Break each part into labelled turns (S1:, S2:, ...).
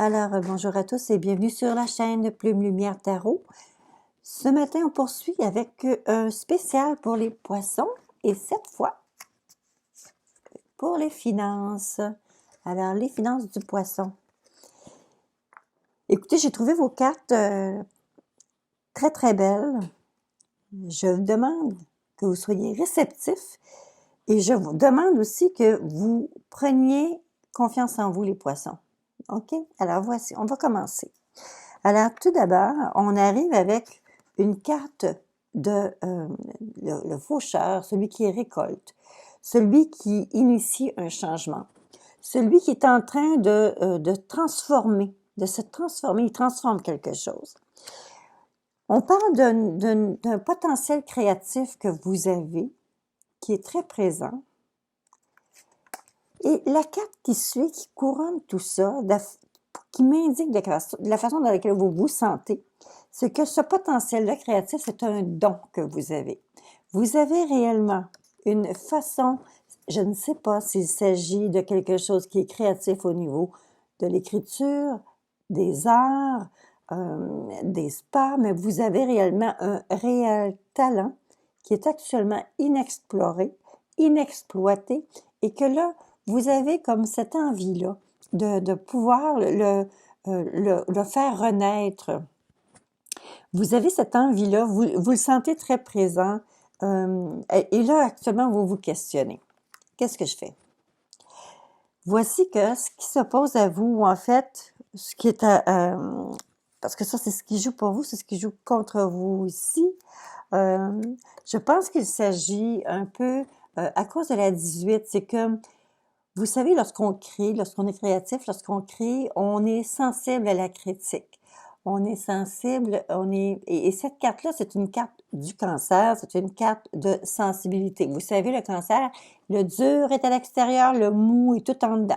S1: Alors, bonjour à tous et bienvenue sur la chaîne Plume Lumière Tarot. Ce matin, on poursuit avec un spécial pour les poissons et cette fois, pour les finances. Alors, les finances du poisson. Écoutez, j'ai trouvé vos cartes très, très belles. Je vous demande que vous soyez réceptifs et je vous demande aussi que vous preniez confiance en vous, les poissons. OK? Alors, voici, on va commencer. Alors, tout d'abord, on arrive avec une carte de le faucheur, celui qui récolte, celui qui initie un changement, celui qui est en train de transformer, de se transformer, il transforme quelque chose. On parle d'un potentiel créatif que vous avez, qui est très présent. Et la carte qui suit, qui couronne tout ça, qui m'indique de la façon dans laquelle vous vous sentez, c'est que ce potentiel-là créatif, c'est un don que vous avez. Vous avez réellement une façon, je ne sais pas s'il s'agit de quelque chose qui est créatif au niveau de l'écriture, des arts, des spas, mais vous avez réellement un réel talent qui est actuellement inexploré, inexploité, et que là, vous avez comme cette envie-là de pouvoir le faire renaître. Vous avez cette envie-là, vous le sentez très présent, et là, actuellement, vous vous questionnez. Qu'est-ce que je fais? Voici que ce qui s'oppose à vous, en fait, ce qui est parce que ça, c'est ce qui joue pour vous, c'est ce qui joue contre vous ici. Je pense qu'il s'agit un peu, à cause de la 18, c'est que, vous savez, lorsqu'on crée, lorsqu'on est créatif, lorsqu'on crée, on est sensible à la critique. On est sensible, et cette carte-là, c'est une carte du cancer, c'est une carte de sensibilité. Vous savez, le cancer, le dur est à l'extérieur, le mou est tout en dedans.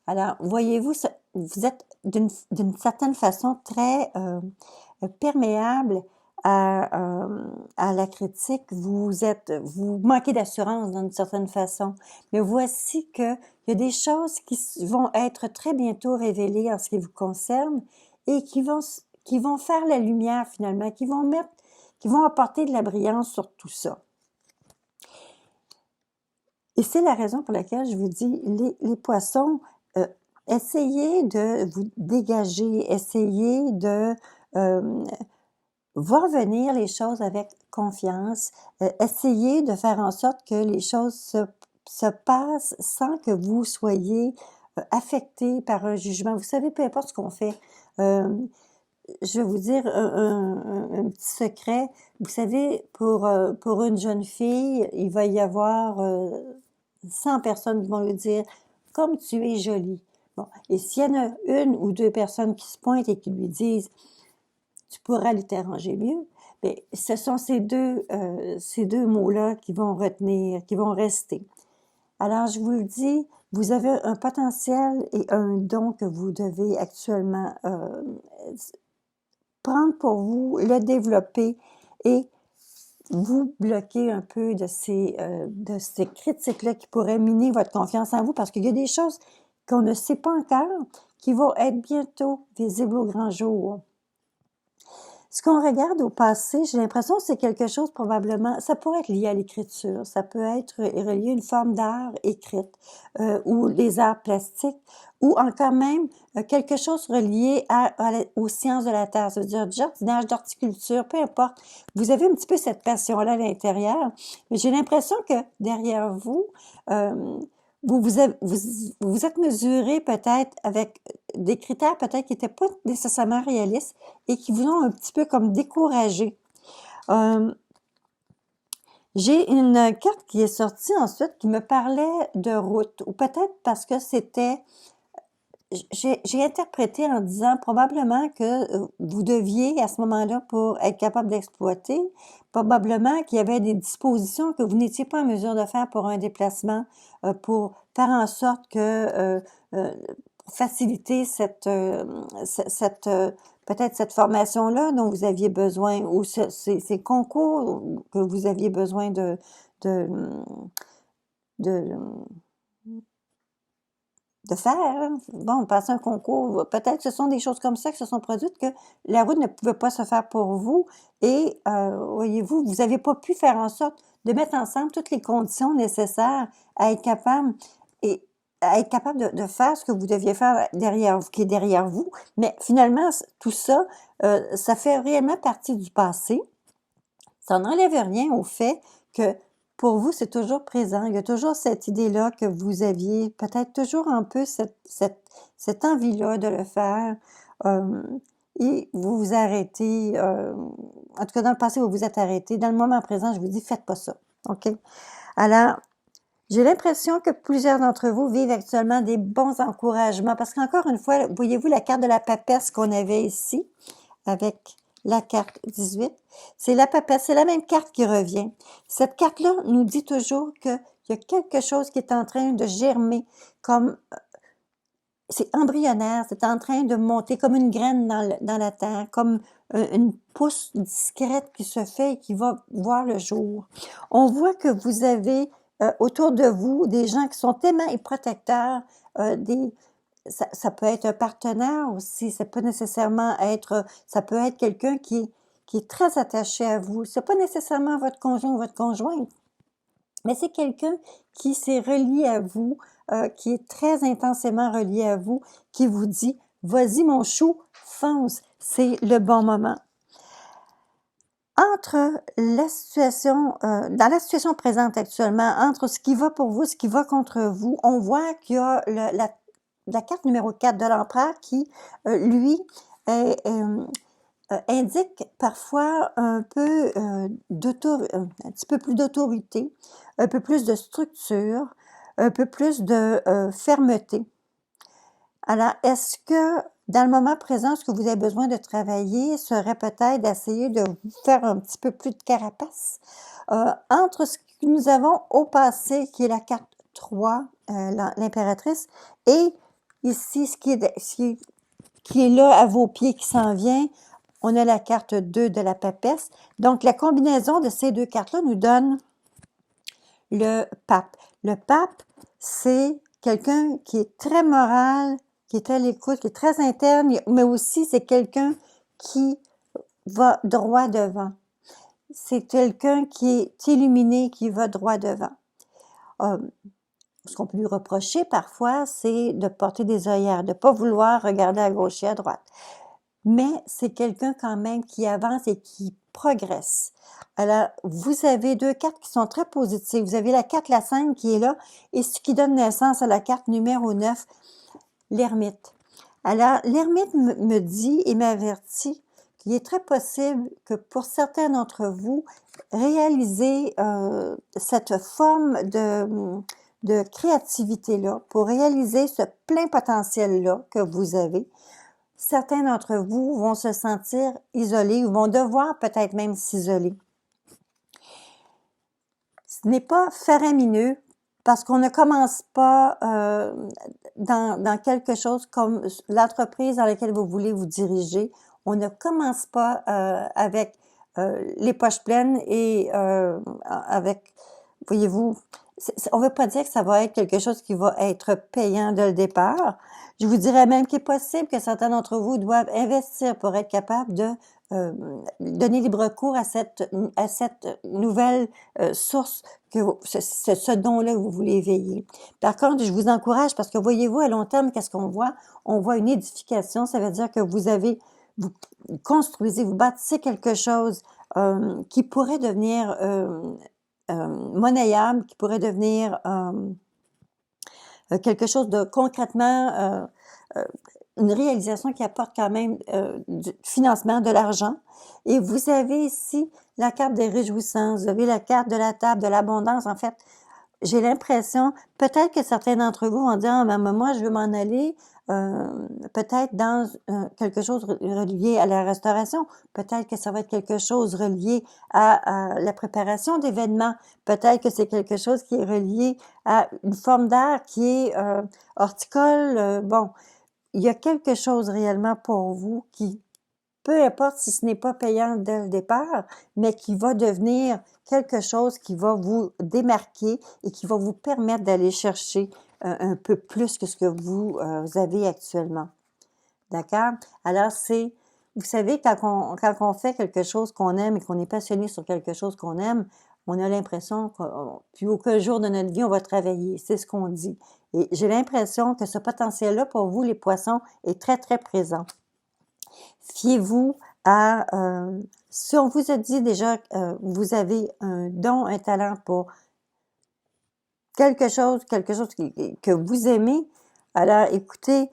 S1: Alors, voyez-vous, vous êtes d'une certaine façon très perméable à la critique, vous manquez d'assurance d'une certaine façon. Mais voici que il y a des choses qui vont être très bientôt révélées en ce qui vous concerne et qui vont faire la lumière finalement, qui vont apporter de la brillance sur tout ça. Et c'est la raison pour laquelle je vous dis, les poissons, essayez de vous dégager, essayez de voir venir les choses avec confiance, essayez de faire en sorte que les choses se passent sans que vous soyez affecté par un jugement. Vous savez, peu importe ce qu'on fait, je vais vous dire un petit secret. Vous savez, pour une jeune fille, il va y avoir 100 personnes qui vont lui dire « Comme tu es jolie ». Bon, et s'il y en a une ou deux personnes qui se pointent et qui lui disent « Tu pourras lui t'arranger mieux », mais ce sont ces deux mots-là qui vont retenir, qui vont rester. Alors, je vous le dis, vous avez un potentiel et un don que vous devez actuellement prendre pour vous, le développer et vous bloquer un peu de ces critiques-là qui pourraient miner votre confiance en vous, parce qu'il y a des choses qu'on ne sait pas encore qui vont être bientôt visibles au grand jour. Ce qu'on regarde au passé, j'ai l'impression que c'est quelque chose probablement, ça pourrait être lié à l'écriture, ça peut être relié à une forme d'art écrite, ou les arts plastiques, ou encore même quelque chose relié aux sciences de la terre, ça veut dire du jardinage, d'horticulture, peu importe. Vous avez un petit peu cette passion-là à l'intérieur, mais j'ai l'impression que derrière vous, vous êtes mesuré peut-être avec des critères peut-être qui n'étaient pas nécessairement réalistes et qui vous ont un petit peu comme découragé. J'ai une carte qui est sortie ensuite qui me parlait de route, ou peut-être parce que j'ai interprété en disant probablement que vous deviez, à ce moment-là, pour être capable d'exploiter, probablement qu'il y avait des dispositions que vous n'étiez pas en mesure de faire pour un déplacement, pour faire en sorte que, faciliter peut-être cette formation-là dont vous aviez besoin, ou ces concours que vous aviez besoin de de faire, hein. Bon, passer un concours, peut-être que ce sont des choses comme ça qui se sont produites que la route ne pouvait pas se faire pour vous et voyez-vous, vous n'avez pas pu faire en sorte de mettre ensemble toutes les conditions nécessaires à être capable et à être capable de faire ce que vous deviez faire derrière qui est derrière vous. Mais finalement, tout ça, ça fait réellement partie du passé. Ça n'enlève rien au fait que pour vous, c'est toujours présent. Il y a toujours cette idée-là que vous aviez, peut-être toujours un peu cette envie-là de le faire. Et vous vous arrêtez, en tout cas dans le passé, vous vous êtes arrêté. Dans le moment présent, je vous dis, faites pas ça. OK? Alors, j'ai l'impression que plusieurs d'entre vous vivent actuellement des bons encouragements parce qu'encore une fois, voyez-vous la carte de la papesse qu'on avait ici avec la carte 18, c'est la papesse, c'est la même carte qui revient. Cette carte-là nous dit toujours qu'il y a quelque chose qui est en train de germer, comme c'est embryonnaire, c'est en train de monter comme une graine dans la terre, comme une pousse discrète qui se fait et qui va voir le jour. On voit que vous avez autour de vous des gens qui sont aimants et protecteurs, ça peut être un partenaire aussi, ça peut nécessairement être, ça peut être quelqu'un qui est très attaché à vous. C'est pas nécessairement votre conjoint ou votre conjointe, mais c'est quelqu'un qui s'est relié à vous, qui est très intensément relié à vous, qui vous dit « Vas-y mon chou, fonce, c'est le bon moment ». Entre la situation, dans la situation présente actuellement, entre ce qui va pour vous, ce qui va contre vous, on voit qu'il y a la carte numéro 4 de l'empereur qui, lui, indique parfois un peu un petit peu plus d'autorité, un peu plus de structure, un peu plus de fermeté. Alors, est-ce que dans le moment présent, ce que vous avez besoin de travailler serait peut-être d'essayer de vous faire un petit peu plus de carapace entre ce que nous avons au passé, qui est la carte 3, l'impératrice, et ici, ce qui est là à vos pieds, qui s'en vient, on a la carte 2 de la papesse. Donc, la combinaison de ces deux cartes-là nous donne le pape. Le pape, c'est quelqu'un qui est très moral, qui est à l'écoute, qui est très interne, mais aussi c'est quelqu'un qui va droit devant. C'est quelqu'un qui est illuminé, qui va droit devant. Ce qu'on peut lui reprocher parfois, c'est de porter des œillères, de ne pas vouloir regarder à gauche et à droite. Mais c'est quelqu'un quand même qui avance et qui progresse. Alors, vous avez deux cartes qui sont très positives. Vous avez la carte la 5 qui est là et ce qui donne naissance à la carte numéro 9, l'ermite. Alors, l'ermite me dit et m'avertit qu'il est très possible que pour certains d'entre vous, réaliser cette forme de créativité-là, pour réaliser ce plein potentiel-là que vous avez, certains d'entre vous vont se sentir isolés ou vont devoir peut-être même s'isoler. Ce n'est pas faramineux parce qu'on ne commence pas dans quelque chose comme l'entreprise dans laquelle vous voulez vous diriger. On ne commence pas avec les poches pleines et avec, voyez-vous, on ne veut pas dire que ça va être quelque chose qui va être payant dès le départ. Je vous dirais même qu'il est possible que certains d'entre vous doivent investir pour être capables de donner libre cours à cette nouvelle source, ce don-là que vous voulez éveiller. Par contre, je vous encourage parce que voyez-vous, à long terme, qu'est-ce qu'on voit? On voit une édification, ça veut dire que vous construisez, vous bâtissez quelque chose qui pourrait devenir monnayable, qui pourrait devenir quelque chose de concrètement, une réalisation qui apporte quand même du financement, de l'argent. Et vous avez ici la carte des réjouissances, vous avez la carte de la table, de l'abondance. En fait, j'ai l'impression, peut-être que certains d'entre vous vont dire, ah, ben, moi, je veux m'en aller peut-être dans quelque chose relié à la restauration. Peut-être que ça va être quelque chose relié à la préparation d'événements. Peut-être que c'est quelque chose qui est relié à une forme d'art qui est horticole. Bon, il y a quelque chose réellement pour vous qui, peu importe si ce n'est pas payant dès le départ, mais qui va devenir quelque chose qui va vous démarquer et qui va vous permettre d'aller chercher un peu plus que ce que vous avez actuellement. D'accord? Alors, vous savez, quand on fait quelque chose qu'on aime et qu'on est passionné sur quelque chose qu'on aime, on a l'impression que plus aucun jour de notre vie, on va travailler. C'est ce qu'on dit. Et j'ai l'impression que ce potentiel-là, pour vous, les poissons, est très, très présent. Fiez-vous à... si on vous a dit déjà que vous avez un don, un talent pour quelque chose que vous aimez, alors écoutez,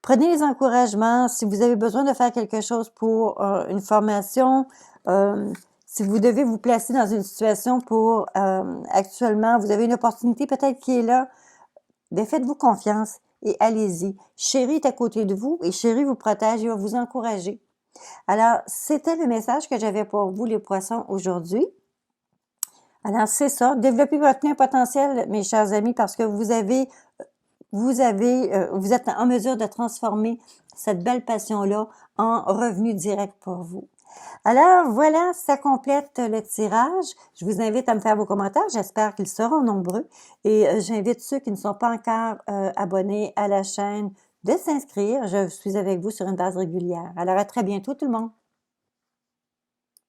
S1: prenez les encouragements. Si vous avez besoin de faire quelque chose pour une formation, si vous devez vous placer dans une situation pour actuellement, vous avez une opportunité peut-être qui est là, bien faites-vous confiance et allez-y. Chéri est à côté de vous et Chéri vous protège et va vous encourager. Alors, c'était le message que j'avais pour vous, les poissons, aujourd'hui. Alors, c'est ça. Développez votre plein potentiel, mes chers amis, parce que vous êtes en mesure de transformer cette belle passion-là en revenu direct pour vous. Alors, voilà, ça complète le tirage. Je vous invite à me faire vos commentaires. J'espère qu'ils seront nombreux. Et j'invite ceux qui ne sont pas encore abonnés à la chaîne de s'inscrire. Je suis avec vous sur une base régulière. Alors, à très bientôt tout le monde.